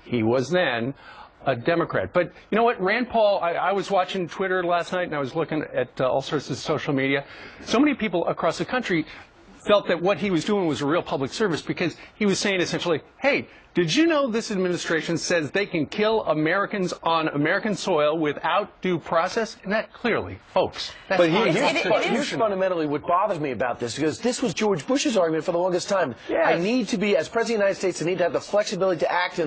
He was then a Democrat. But you know what, Rand Paul, I was watching Twitter last night and I was looking at all sorts of social media. So many people across the country felt that what he was doing was a real public service because he was saying essentially, hey, did you know this administration says they can kill Americans on American soil without due process? And that clearly, folks, that's here's fundamentally what bothers me about this, because this was George Bush's argument for the longest time. Yes. I need to be, as President of the United States, I need to have the flexibility to act on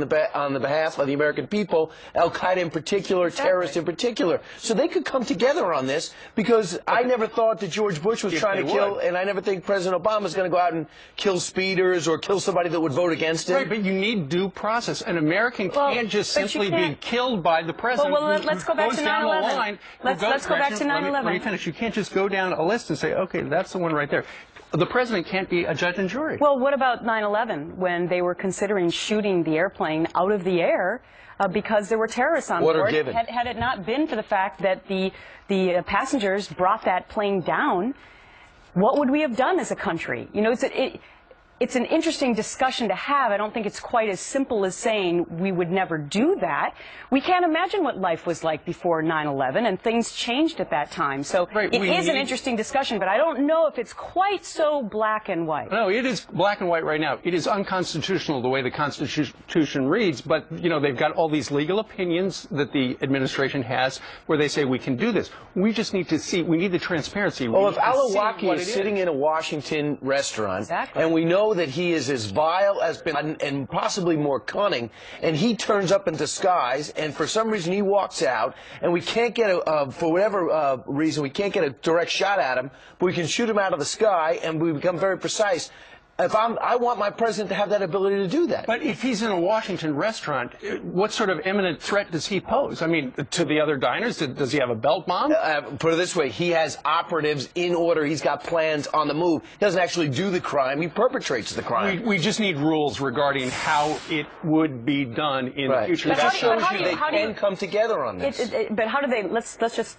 the behalf of the American people, Al-Qaeda in particular, terrorists in particular. So they could come together on this, because I never thought that George Bush was trying to kill, and I never think President Obama is going to go out and kill speeders or kill somebody that would vote against him. Right, but you need due process. An American can't just simply be killed by the president. Well, let's go back to 9/11. Let's go back to 9/11. Let me finish. You can't just go down a list and say, okay, that's the one right there. The president can't be a judge and jury. Well, what about 9/11 when they were considering shooting the airplane out of the air because there were terrorists on board? Had it not been for the fact that the passengers brought that plane down, what would we have done as a country? You know, it's an interesting discussion to have. I don't think it's quite as simple as saying we would never do that. We can't imagine what life was like before 9/11, and things changed at that time. So it is an interesting discussion, but I don't know if it's quite so black and white. No, it is black and white right now. It is unconstitutional the way the Constitution reads, but, you know, they've got all these legal opinions that the administration has where they say we can do this. We just need to see, we need the transparency. Well, if Al-Awlaki is sitting in a Washington restaurant, and we know that he is as vile as and possibly more cunning, and he turns up in disguise, and for some reason he walks out, and we can't get for whatever reason, we can't get a direct shot at him, but we can shoot him out of the sky, and we become very precise. I want my president to have that ability to do that. But if he's in a Washington restaurant, what sort of imminent threat does he pose? I mean, to the other diners, does he have a belt bomb? Put it this way, he has operatives in order. He's got plans on the move. He doesn't actually do the crime. He perpetrates the crime. We just need rules regarding how it would be done in the future. But that shows you they can come together on this. But how do they, let's just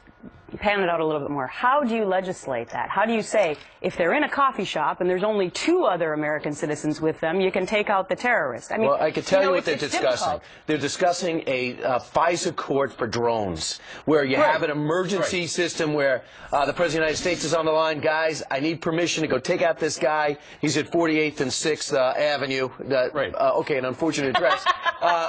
pan it out a little bit more. How do you legislate that? How do you say, if they're in a coffee shop and there's only 2 other American citizens with them, you can take out the terrorist? I mean, well, I can tell you what they're discussing. Difficult. They're discussing a FISA court for drones, where you have an emergency system where the President of the United States is on the line. Guys, I need permission to go take out this guy. He's at 48th and 6th Avenue. Okay, an unfortunate address.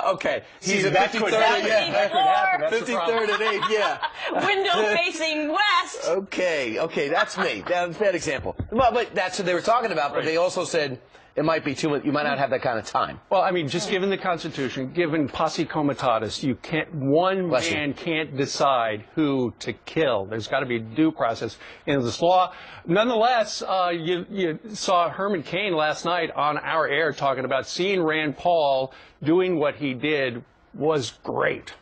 Okay. He's at 53rd and 53rd and 8th, yeah. Window facing west. Okay, that's me. That's a bad example. Well, but that's what they were talking about, but they also said it might be too much. You might not have that kind of time. Well, I mean, just given the Constitution, given posse comitatus, you can't, one man can't decide who to kill. There's got to be due process in this law. Nonetheless, you saw Herman Cain last night on our air talking about seeing Rand Paul doing what he did was great.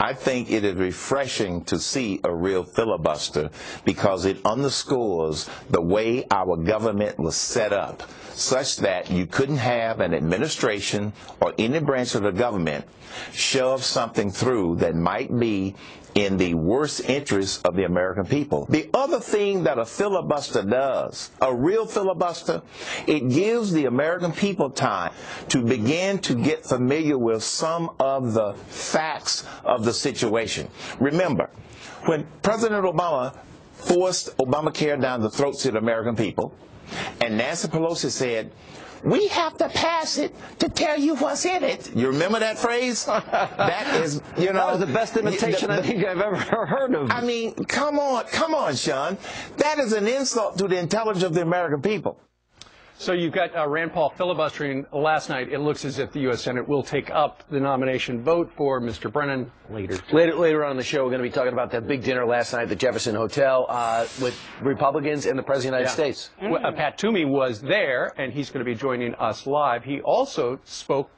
I think it is refreshing to see a real filibuster because it underscores the way our government was set up, such that you couldn't have an administration or any branch of the government shove something through that might be in the worst interest of the American people. The other thing that a filibuster does, a real filibuster, it gives the American people time to begin to get familiar with some of the facts of the situation. Remember, when President Obama forced Obamacare down the throats of the American people, and Nancy Pelosi said, "We have to pass it to tell you what's in it." You remember that phrase? That is, you know, that was the best imitation I think I've ever heard of. I mean, come on, Sean. That is an insult to the intelligence of the American people. So you've got Rand Paul filibustering last night. It looks as if the U.S. Senate will take up the nomination vote for Mr. Brennan later. Later on in the show, we're going to be talking about that big dinner last night at the Jefferson Hotel with Republicans and the President of the United States. Well, Pat Toomey was there, and he's going to be joining us live. He also spoke...